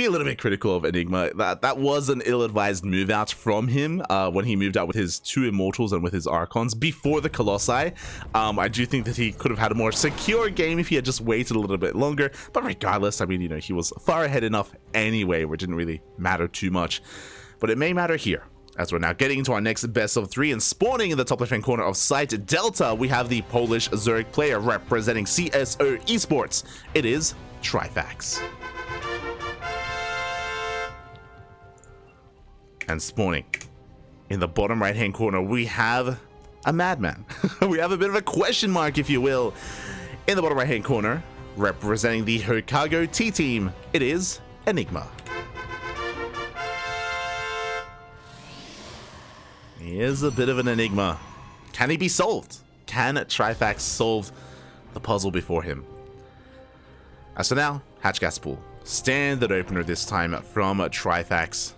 be a little bit critical of EnigmA. That was an ill-advised move out from him when he moved out with his 2 Immortals and with his Archons before the Colossi. I do think that he could have had a more secure game if he had just waited a little bit longer. But regardless, I mean, you know, he was far ahead enough anyway, where it didn't really matter too much. But it may matter here, as we're now getting into our next best of 3 and spawning in the top left-hand corner of site Delta, we have the Polish Zurich player representing CSO Esports. It is Trifax. And spawning in the bottom right-hand corner, we have a madman. We have a bit of a question mark, if you will. In the bottom right-hand corner, representing the Hokago T team, it is EnigmA. He is a bit of an enigma. Can he be solved? Can Trifax solve the puzzle before him? As for now, Hatch Gas Pool. Standard opener this time from Trifax.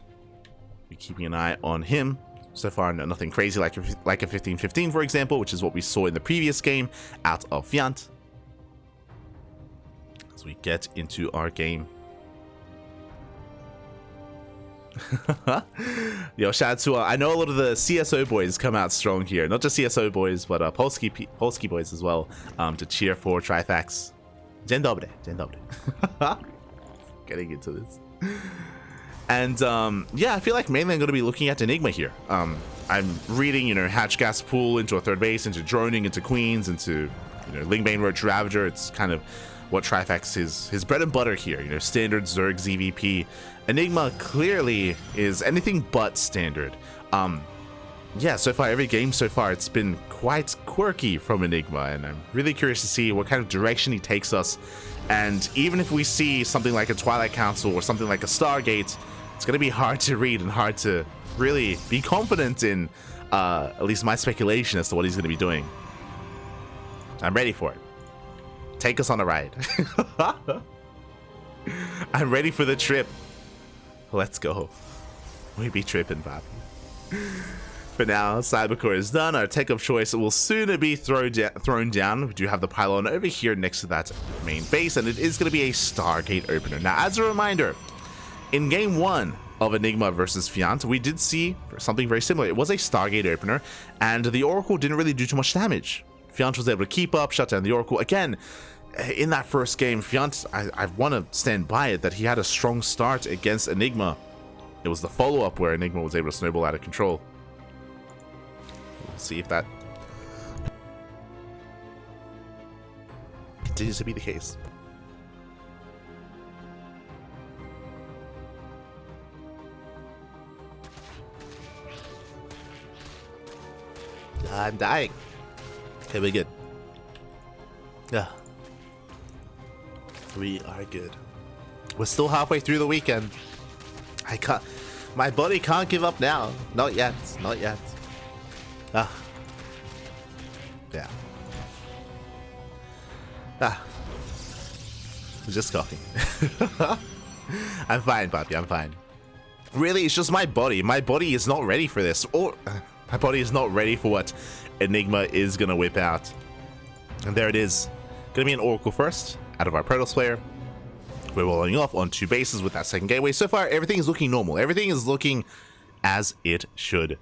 Be keeping an eye on him. So far, nothing crazy like a 15-15, for example, which is what we saw in the previous game out of Fiant. As we get into our game. Yo, shout out to I know a lot of the CSO boys come out strong here. Not just CSO boys, but Polski boys as well, to cheer for Trifax. Dzień dobry, dzień dobry. Getting into this. And yeah, I feel like mainly I'm going to be looking at EnigmA here. I'm reading, you know, Hatch Gas Pool into a third base, into droning, into Queens, into, you know, Lingbane Roach Ravager. It's kind of what Trifax is, his bread and butter here. You know, standard Zerg ZvP. EnigmA clearly is anything but standard. Yeah, so far, every game so far, it's been quite quirky from EnigmA, and I'm really curious to see what kind of direction he takes us. And even if we see something like a Twilight Council or something like a Stargate, it's going to be hard to read and hard to really be confident in, at least my speculation as to what he's going to be doing. I'm ready for it. Take us on a ride. I'm ready for the trip. Let's go. We be tripping, Bobby. For now, Cybercore is done. Our tech of choice will soon be thrown down. We do have the pylon over here next to that main base, and it is going to be a Stargate opener. Now, as a reminder, in game 1 of EnigmA versus Fiant, we did see something very similar. It was a Stargate opener, and the Oracle didn't really do too much damage. Fiant was able to keep up, shut down the Oracle. Again, in that first game, Fiant, I want to stand by it, that he had a strong start against EnigmA. It was the follow-up where EnigmA was able to snowball out of control. We'll see if that continues to be the case. I'm dying. Okay, we're good. Yeah. We are good. We're still halfway through the weekend. I can't. My body can't give up now. Not yet. Not yet. Ah. Yeah. Ah. I'm just coughing. I'm fine, Papi. I'm fine. Really, it's just my body. My body is not ready for this. Or my body is not ready for what EnigmA is gonna whip out. And there it is. Gonna be an Oracle first out of our Protoss player. We're rolling off on 2 bases with that second gateway. So far, everything is looking normal. Everything is looking as it should.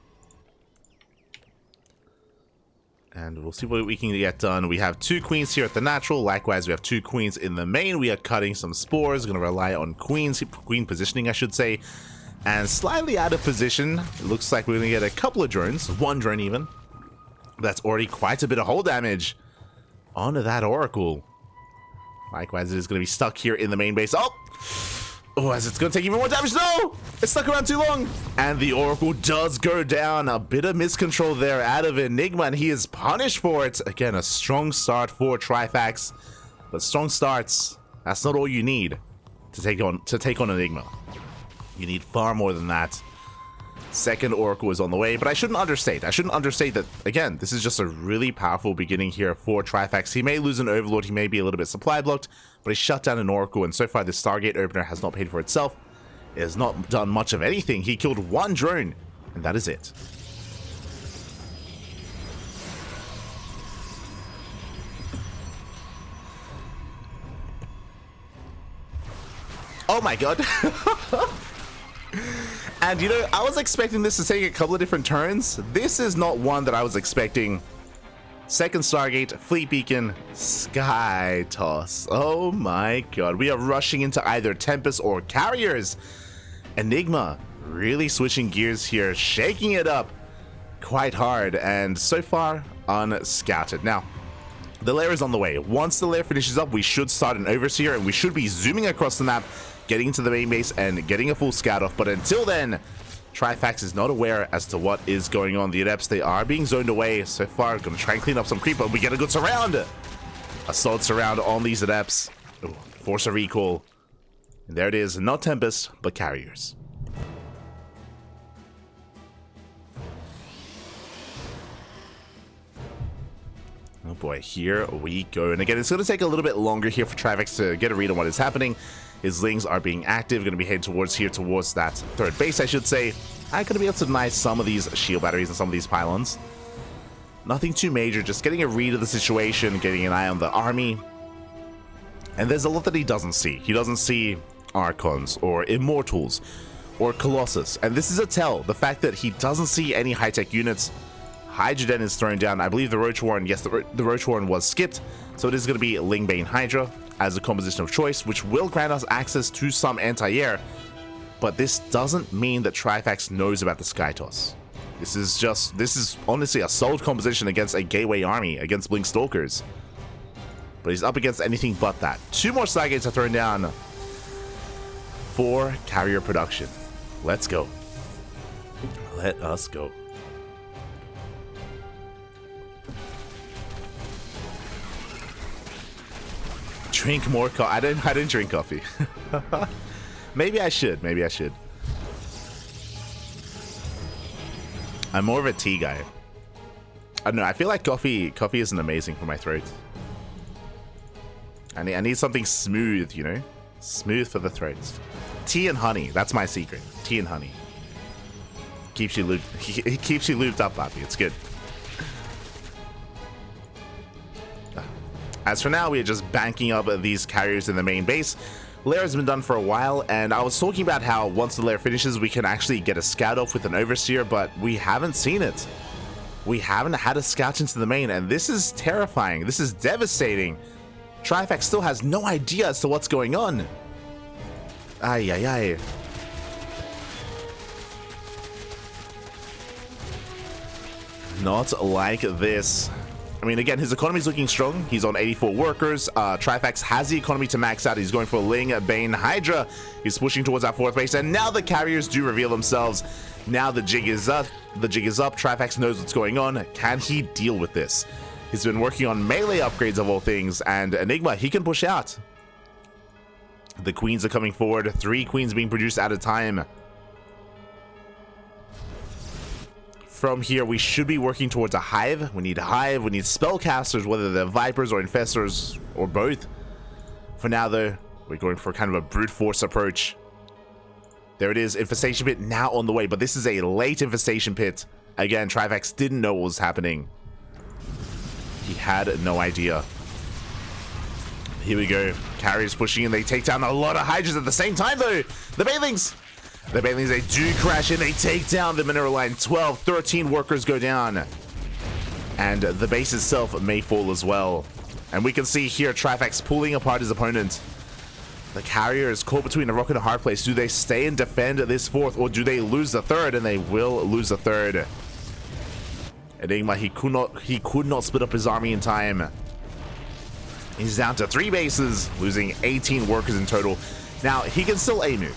And we'll see what we can get done. We have 2 queens here at the natural. Likewise, we have 2 queens in the main. We are cutting some spores. Going to rely on queen positioning, I should say. And slightly out of position. It looks like we're going to get a couple of drones. 1 drone even. That's already quite a bit of hull damage onto that Oracle. Likewise, it is going to be stuck here in the main base. Oh, as it's going to take even more damage. No! It's stuck around too long. And the Oracle does go down. A bit of miscontrol there out of EnigmA, and he is punished for it. Again, a strong start for Trifax. But strong starts, that's not all you need to take on EnigmA. You need far more than that. Second Oracle is on the way, but I shouldn't understate. I shouldn't understate that, again, this is just a really powerful beginning here for Trifax. He may lose an Overlord, he may be a little bit supply blocked, but he shut down an Oracle, and so far this Stargate opener has not paid for itself. It has not done much of anything. He killed 1 drone, and that is it. Oh my god. And you know, I was expecting this to take a couple of different turns. This is not one that I was expecting. Second Stargate, Fleet Beacon, Sky Toss. Oh my god. We are rushing into either Tempest or Carriers. EnigmA really switching gears here, shaking it up quite hard, and so far unscouted. Now, the lair is on the way. Once the lair finishes up, we should start an Overseer, and we should be zooming across the map, getting into the main base and getting a full scout off. But until then, Trifax is not aware as to what is going on. The Adepts, they are being zoned away. So far, gonna try and clean up some creep, but we get a good surround. A solid surround on these Adepts. Ooh, force a recall. And there it is, not Tempest, but Carriers. Oh boy, here we go. And again, it's going to take a little bit longer here for Trifax to get a read on what is happening. His Lings are being active, going to be heading towards that third base, I should say. I'm going to be able to deny some of these shield batteries and some of these pylons. Nothing too major, just getting a read of the situation, getting an eye on the army. And there's a lot that he doesn't see. He doesn't see Archons or Immortals or Colossus. And this is a tell, the fact that he doesn't see any high-tech units. Hydra Den is thrown down. I believe the Roach Warren, yes, the Roach Warren was skipped. So it is going to be Lingbane Hydra as a composition of choice, which will grant us access to some anti-air. But this doesn't mean that Trifax knows about the Sky Toss. This is honestly a solid composition against a Gateway army, against Blink Stalkers. But he's up against anything but that. 2 more Stargates are thrown down for carrier production. Let's go. Let us go. Drink more coffee. I didn't drink coffee. Maybe I should. Maybe I should. I'm more of a tea guy. I don't know. I feel like coffee isn't amazing for my throat. I need something smooth, you know, smooth for the throat. Tea and honey. That's my secret. Tea and honey. Keeps you lubed. It keeps you lubed up, Papi. It's good. As for now, we are just banking up these carriers in the main base. Lair has been done for a while, and I was talking about how once the lair finishes, we can actually get a scout off with an Overseer, but we haven't seen it. We haven't had a scout into the main, and this is terrifying. This is devastating. Trifax still has no idea as to what's going on. Ay, ay, ay. Not like this. I mean, again, his economy is looking strong. He's on 84 workers. Trifax has the economy to max out. He's going for Ling, Bane, Hydra. He's pushing towards that 4th base, and now the carriers do reveal themselves. Now the jig is up. The jig is up. Trifax knows what's going on. Can he deal with this? He's been working on melee upgrades of all things, and EnigmA, he can push out. The queens are coming forward. 3 queens being produced at a time. From here, we should be working towards a hive. We need spellcasters, whether they're Vipers or Infestors or both. For now, though, we're going for kind of a brute force approach. There it is, Infestation Pit now on the way, but this is a late Infestation Pit. Again, Trifax didn't know what was happening. He had no idea. Here we go. Carriers pushing in. They take down a lot of Hydras at the same time, though. The Banelings. The Banelings, they do crash in. They take down the mineral line. 12, 13 workers go down. And the base itself may fall as well. And we can see here Trifax pulling apart his opponent. The carrier is caught between a rock and a hard place. Do they stay and defend this 4th, or do they lose the 3rd? And they will lose the 3rd. EnigmA, he could not split up his army in time. He's down to 3 bases, losing 18 workers in total. Now, he can still A-move.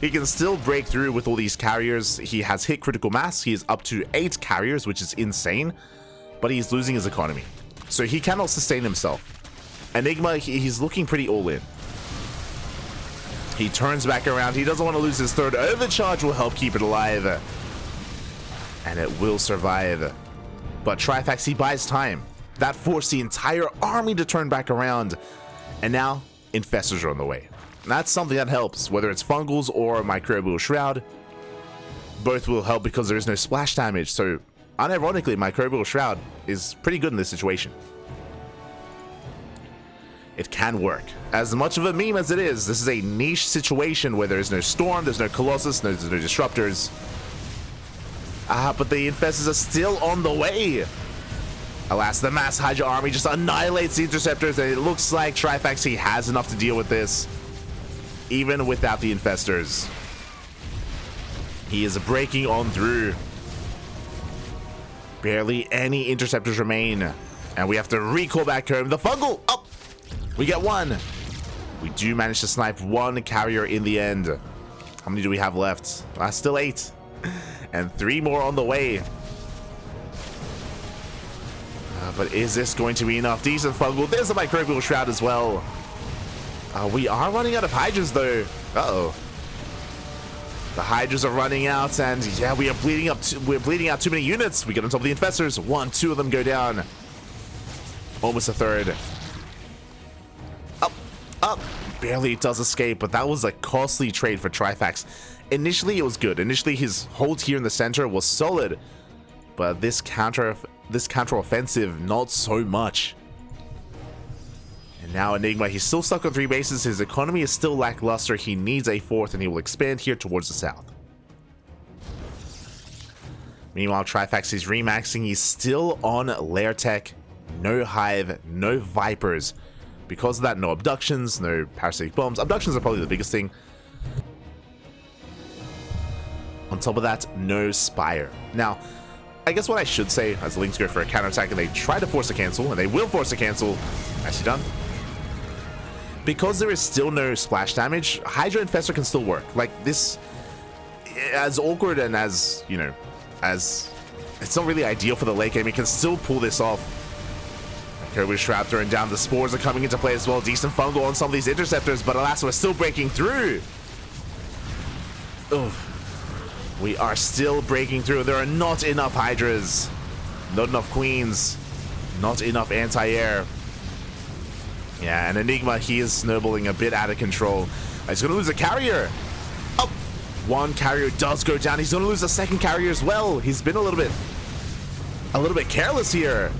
He can still break through with all these carriers. He has hit critical mass. He is up to 8 carriers, which is insane. But he's losing his economy. So he cannot sustain himself. EnigmA, he's looking pretty all in. He turns back around. He doesn't want to lose his 3rd. Overcharge will help keep it alive. And it will survive. But Trifax, he buys time. That forced the entire army to turn back around. And now, Infestors are on the way. That's something that helps, whether it's Fungals or Microbial Shroud. Both will help because there is no splash damage, so unironically, Microbial Shroud is pretty good in this situation. it can work. As much of a meme as it is, this is a niche situation where there's no Storm, there's no Colossus, there's no Disruptors. But the Infestors are still on the way. Alas, the Mass Hydra army just annihilates the Interceptors, and it looks like Trifax, he has enough to deal with this, even without the Infestors. He is breaking on through. Barely any Interceptors remain, and we have to recall back home. The Fungal! Oh! We get one. We do manage to snipe one carrier in the end. How many do we have left? Still 8. And 3 more on the way. But is this going to be enough? Decent Fungal. There's a Microbial Shroud as well. We are running out of Hydras though. Uh-oh. The Hydras are running out, and yeah, we are bleeding up. We're bleeding out too many units. We get on top of the Infestors. 1, 2 of them go down. Almost a third. Up. Barely does escape, but that was a costly trade for Trifax. Initially, it was good. Initially, his hold here in the center was solid, but this counter offensive, not so much. And now EnigmA, he's still stuck on 3 bases. His economy is still lackluster. He needs a 4th, and he will expand here towards the south. Meanwhile, Trifax is remaxing. He's still on Lair Tech. No Hive, no Vipers. Because of that, no Abductions, no Parasitic Bombs. Abductions are probably the biggest thing. On top of that, no Spire. Now, I guess what I should say, as Lynx go for a counterattack and they try to force a cancel, and they will force a cancel. Actually done. Because there is still no splash damage, Hydra Infestor can still work. Like this, as awkward and as, you know, as it's not really ideal for the late game, it can still pull this off. Kirby Shroud throwing down, the Spores are coming into play as well. Decent Fungal on some of these Interceptors, but alas, we're still breaking through. Ugh. We are still breaking through. There are not enough Hydras, not enough Queens, not enough anti-air. Yeah, and EnigmA, he is snowballing a bit out of control. He's going to lose a carrier. Oh, 1 carrier does go down. He's going to lose a 2nd carrier as well. He's been a little bit careless here.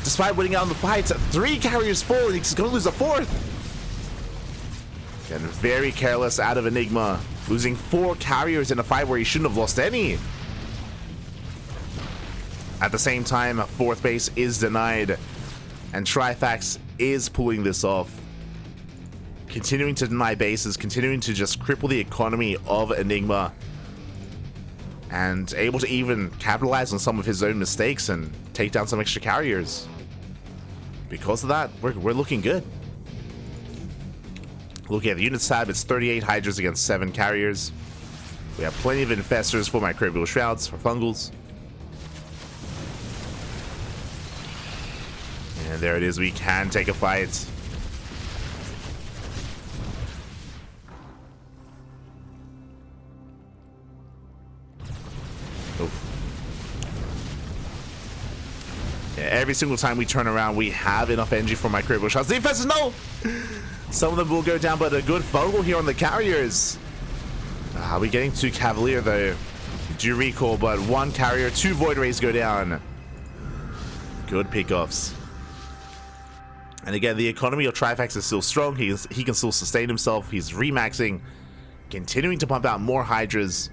Despite winning out in the fight, 3 carriers full, and he's going to lose a 4th. And very careless out of EnigmA, losing 4 carriers in a fight where he shouldn't have lost any. At the same time, a 4th base is denied, and Trifax is pulling this off. Continuing to deny bases, continuing to just cripple the economy of EnigmA, and able to even capitalize on some of his own mistakes and take down some extra carriers. Because of that, we're looking good. Looking at the units tab, it's 38 Hydras against 7 carriers. We have plenty of Infestors for Microbial Shrouds, for Fungals. And there it is, we can take a fight. Every single time we turn around, we have enough energy for Microbial Shots. The Infestors, no! Some of them will go down, but a good Fungal here on the carriers. We're getting 2 Cavalier, though. Do recall, but 1 carrier, 2 Void Rays go down. Good pickoffs. And again, the economy of Trifax is still strong. He can still sustain himself. He's remaxing, continuing to pump out more Hydras.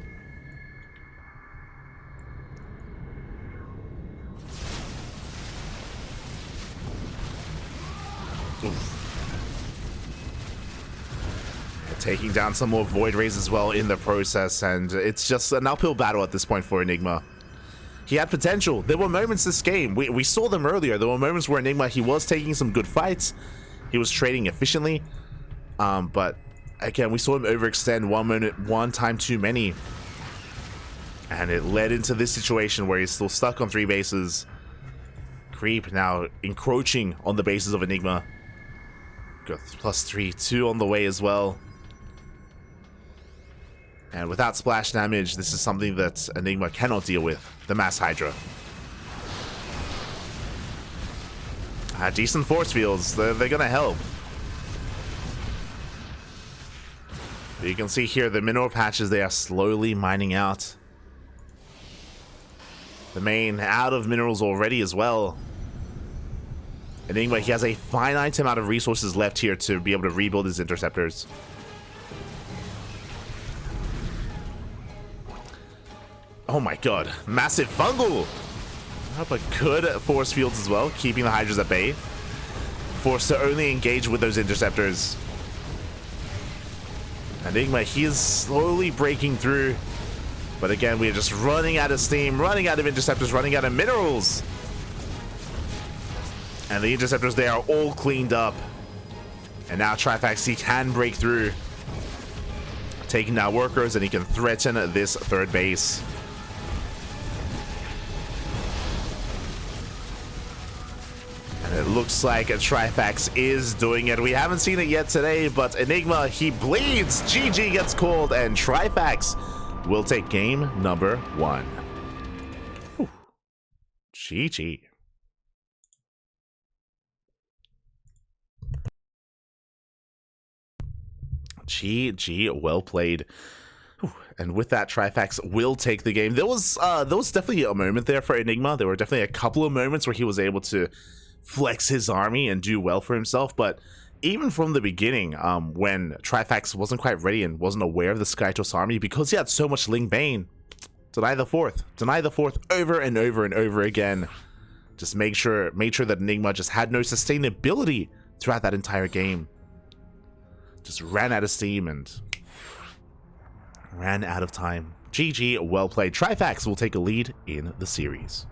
Taking down some more Void Rays as well in the process, and it's just an uphill battle at this point for EnigmA. He had potential. There were moments this game, we saw them earlier. There were moments where EnigmA, he was taking some good fights. He was trading efficiently. But again, we saw him overextend one time too many. And it led into this situation where he's still stuck on 3 bases. Creep now encroaching on the bases of EnigmA. Got +3, 2 on the way as well. And without splash damage, this is something that EnigmA cannot deal with. The Mass Hydra. Decent force fields. They're going to help. But you can see here the mineral patches, they are slowly mining out. The main out of minerals already as well. EnigmA, he has a finite amount of resources left here to be able to rebuild his interceptors. Oh my god, massive fungal! But good force fields as well, keeping the Hydras at bay. Forced to only engage with those interceptors. EnigmA, he is slowly breaking through. But again, we are just running out of steam, running out of interceptors, running out of minerals. And the interceptors, they are all cleaned up. And now Trifax, he can break through. Taking down workers, and he can threaten this third base. And it looks like Trifax is doing it. We haven't seen it yet today, but EnigmA, he bleeds. GG gets called, and Trifax will take game number 1. Whew. GG. GG, well played. Whew. And with that, Trifax will take the game. There was definitely a moment there for EnigmA. There were definitely a couple of moments where he was able to flex his army and do well for himself. But even from the beginning, when Trifax wasn't quite ready and wasn't aware of the SC2 army, because he had so much Ling Bane, deny the fourth over and over and over again. Just made sure that EnigmA just had no sustainability throughout that entire game. Just ran out of steam and ran out of time. GG, well played. Trifax will take a lead in the series.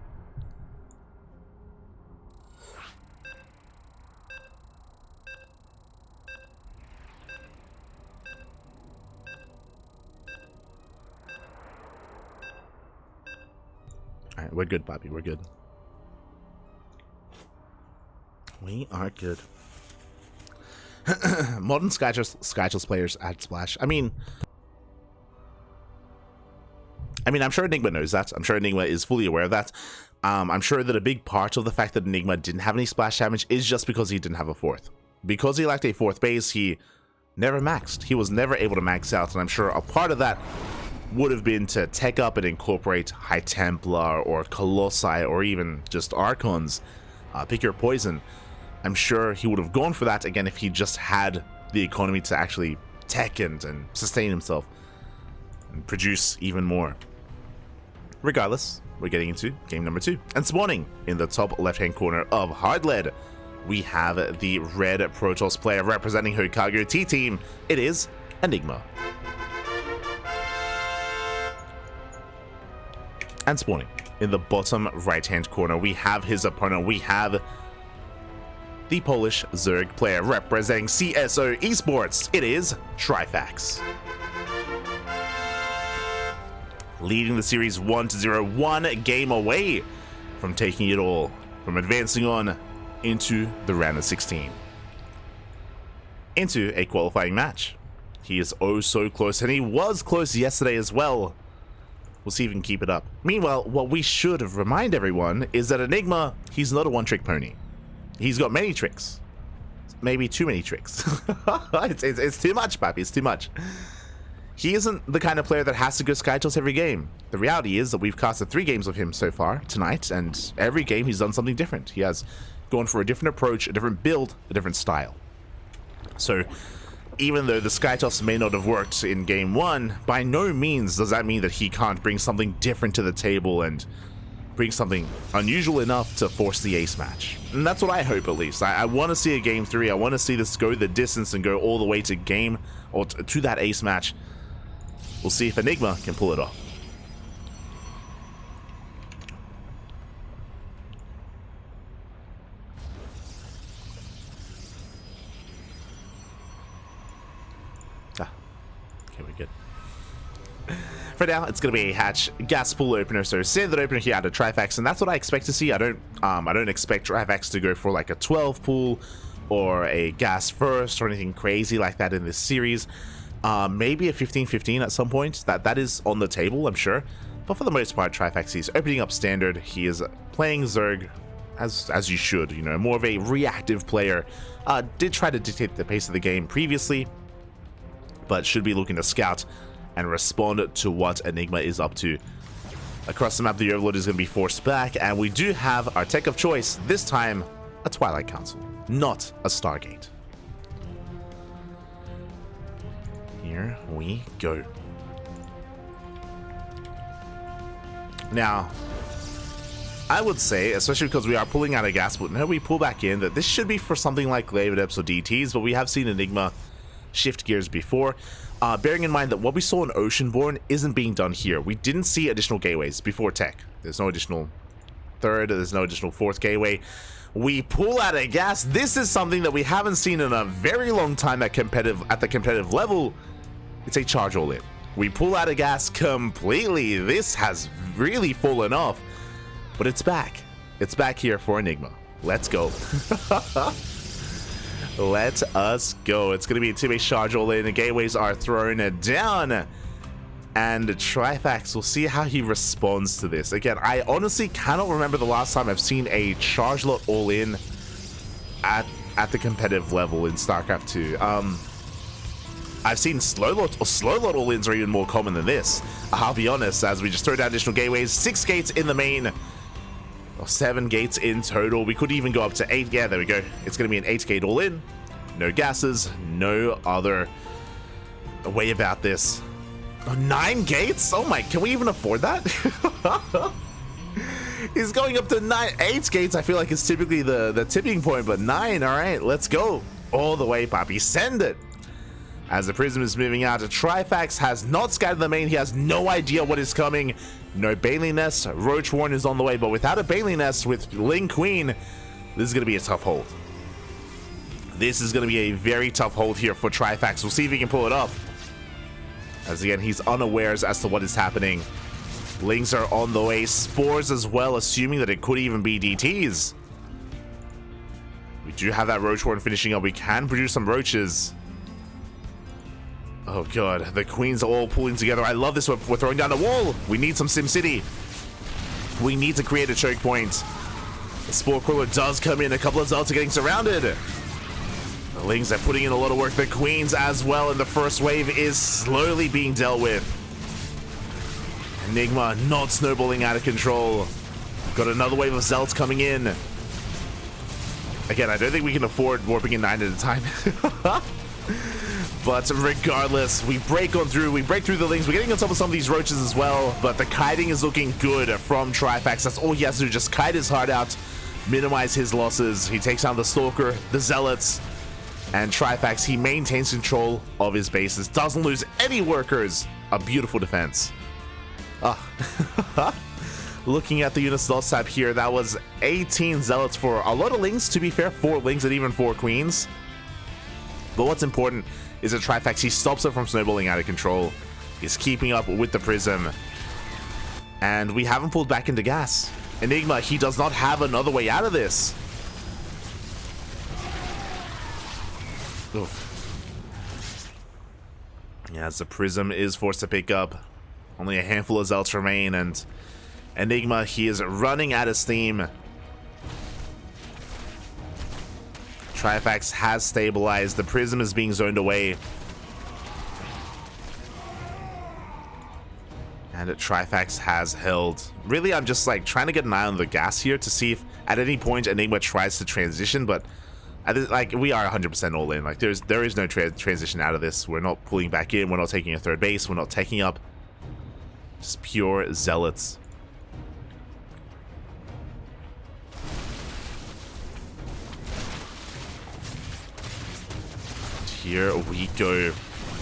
Alright, we're good, Bobby. We're good. We are good. Modern SC2 players add splash. I mean, I'm sure EnigmA knows that. I'm sure EnigmA is fully aware of that. I'm sure that a big part of the fact that EnigmA didn't have any splash damage is just because he didn't have a fourth. Because he lacked a fourth base, he never maxed. He was never able to max out, and I'm sure a part of that would have been to tech up and incorporate High Templar or Colossi or even just Archons. Pick your poison. I'm sure he would have gone for that again if he just had the economy to actually tech and sustain himself and produce even more. Regardless, we're getting into game number 2. And spawning in the top left-hand corner of Hardlead, we have the red Protoss player representing Hokago T-Team. It is EnigmA. And spawning in the bottom right-hand corner, we have his opponent. We have the Polish Zerg player representing CSO Esports. It is Trifax. Leading the series 1-0, 1 game away from taking it all, from advancing on into the round of 16. Into a qualifying match. He is oh so close, and he was close yesterday as well. We'll see if he can keep it up. Meanwhile, what we should remind everyone is that EnigmA, he's not a one-trick pony. He's got many tricks. Maybe too many tricks. It's too much, papi. It's too much. He isn't the kind of player that has to go SC2 every game. The reality is that we've casted 3 games of him so far tonight, and every game he's done something different. He has gone for a different approach, a different build, a different style. So even though the SC2 may not have worked in game 1, by no means does that mean that he can't bring something different to the table and bring something unusual enough to force the ace match. And that's what I hope, at least. I want to see a game 3. I want to see this go the distance and go all the way to game, or to that ace match. We'll see if EnigmA can pull it off. Okay, we're good. For now, it's going to be a hatch gas pool opener, so standard opener here out of Trifax, and that's what I expect to see. I don't expect Trifax to go for like a 12 pool or a gas first or anything crazy like that in this series. Maybe a 15-15 at some point. That is on the table, I'm sure. But for the most part, Trifax is opening up standard. He is playing Zerg as you should, you know, more of a reactive player. Did try to dictate the pace of the game previously, but should be looking to scout and respond to what EnigmA is up to. Across the map, the Overlord is going to be forced back, and we do have our tech of choice, this time a Twilight Council, not a Stargate. Here we go. Now, I would say, especially because we are pulling out of gas, but now we pull back in, that this should be for something like Glaive Adepts or DTs, but we have seen EnigmA shift gears before. Bearing in mind that what we saw in Oceanborn isn't being done here. We didn't see additional gateways before tech. There's no additional third, there's no additional fourth gateway. We pull out of gas. This is something that we haven't seen in a very long time at the competitive level. It's a charge all in. We pull out of gas completely. This has really fallen off. But it's back. It's back here for EnigmA. Let's go. Let us go. It's going to be a team-based charge all in. The gateways are thrown down. And Trifax, we'll see how he responds to this. Again, I honestly cannot remember the last time I've seen a charge lot all in at the competitive level in StarCraft 2. I've seen slow lot all-ins are even more common than this. I'll be honest, as we just throw down additional gateways, 6 gates in the main. 7 gates in total. We could even go up to 8. Yeah, there we go. It's going to be an 8-gate all-in. No gases, no other way about this. 9 gates? Oh my, can we even afford that? He's going up to 8 gates. I feel like it's typically the tipping point, but 9, all right, let's go. All the way, Papi, send it. As the Prism is moving out, Trifax has not scattered the main. He has no idea what is coming. No Bailey Nest. Roach Warren is on the way, but without a Bailey Nest with Ling Queen, this is going to be a tough hold. This is going to be a very tough hold here for Trifax. We'll see if he can pull it off. As again, he's unawares as to what is happening. Lings are on the way. Spores as well, assuming that it could even be DTs. We do have that Roach Warren finishing up. We can produce some Roaches. Oh god, the queens are all pulling together. I love this. We're throwing down a wall. We need some SimCity. We need to create a choke point. The Spore Crawler does come in. A couple of Zealots are getting surrounded. The Lings are putting in a lot of work. The queens as well, and the first wave is slowly being dealt with. EnigmA not snowballing out of control. Got another wave of Zealots coming in. Again, I don't think we can afford warping in 9 at a time. But regardless, we break through the Lings. We're getting on top of some of these Roaches as well, but the kiting is looking good from Trifax. That's all he has to do, just kite his heart out, minimize his losses. He takes down the Stalker, the Zealots, and Trifax, he maintains control of his bases, doesn't lose any workers. A beautiful defense. Looking at the units lost tab here, that was 18 Zealots for a lot of Lings, to be fair, 4 Lings and even 4 Queens. But what's important is that Trifax, he stops it from snowballing out of control. He's keeping up with the Prism. And we haven't pulled back into gas. EnigmA, he does not have another way out of this. Oof. Yeah, as the Prism is forced to pick up. Only a handful of Zealots remain, and EnigmA, he is running out of steam. Trifax has stabilized. The Prism is being zoned away. And Trifax has held. Really, I'm just like trying to get an eye on the gas here to see if at any point EnigmA tries to transition, but like we are 100% all in. Like there is no transition out of this. We're not pulling back in. We're not taking a third base. We're not taking up. Just pure Zealots. Here we go.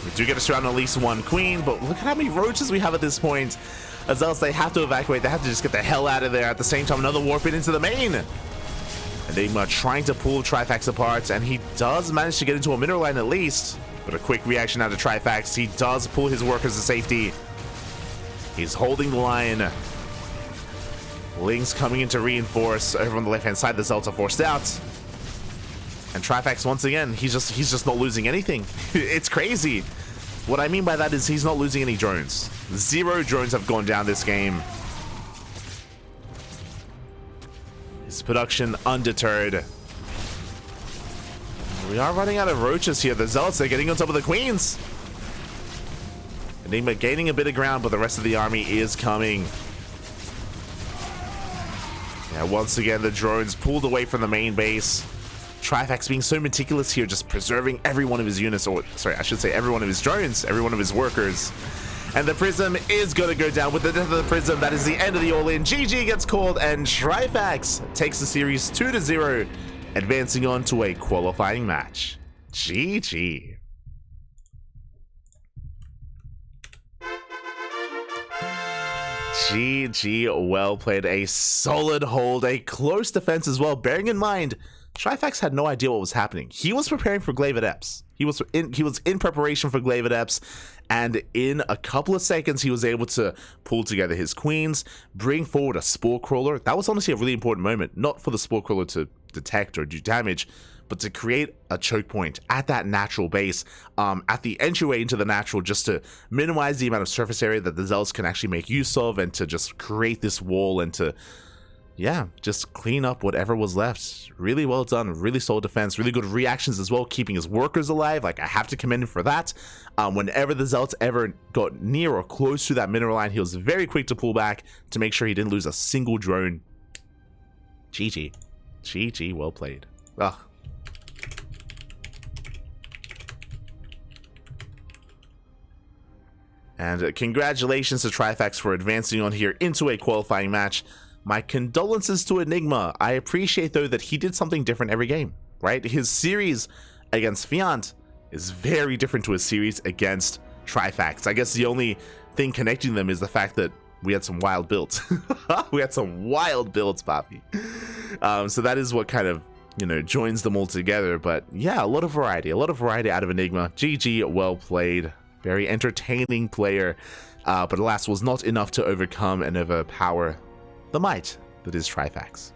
We do get to surround at least 1 Queen, but look at how many Roaches we have at this point. As else, they have to evacuate. They have to just get the hell out of there. At the same time, another warp in into the main. EnigmA trying to pull Trifax apart, and he does manage to get into a mineral line at least. But a quick reaction out of Trifax. He does pull his workers to safety. He's holding the line. Lings coming in to reinforce. Over on the left-hand side, the Zealots are forced out. And Trifax, once again, he's just not losing anything. It's crazy. What I mean by that is he's not losing any drones. 0 drones have gone down this game. His production undeterred. We are running out of Roaches here. The Zealots are getting on top of the Queens. EnigmA gaining a bit of ground, but the rest of the army is coming. Yeah, once again, the drones pulled away from the main base. Trifax being so meticulous here, just preserving every one of his units, or sorry, I should say every one of his drones, every one of his workers. And the Prism is going to go down with the death of the Prism. That is the end of the all-in. GG gets called, and Trifax takes the series 2-0, advancing on to a qualifying match. GG. GG, well played. A solid hold, a close defense as well. Bearing in mind, Trifax had no idea what was happening. He was preparing for Glaive Adepts. He was in preparation for Glaive Adepts, and in a couple of seconds, he was able to pull together his queens, bring forward a Spore Crawler. That was honestly a really important moment, not for the Spore Crawler to detect or do damage, but to create a choke point at that natural base, at the entryway into the natural, just to minimize the amount of surface area that the Zealots can actually make use of, and to just create this wall and to, yeah, just clean up whatever was left. Really well done, really solid defense, really good reactions as well, keeping his workers alive. Like, I have to commend him for that. Whenever the Zealots ever got near or close to that mineral line, he was very quick to pull back to make sure he didn't lose a single drone. GG. GG, well played. Ugh. And congratulations to Trifax for advancing on here into a qualifying match. My condolences to EnigmA. I appreciate, though, that he did something different every game, right? His series against Fiant is very different to his series against Trifax. I guess the only thing connecting them is the fact that we had some wild builds. We had some wild builds, Papi. So that is what kind of, you know, joins them all together. But yeah, a lot of variety out of EnigmA. GG, well played. Very entertaining player, but alas was not enough to overcome and overpower the might that is Trifax.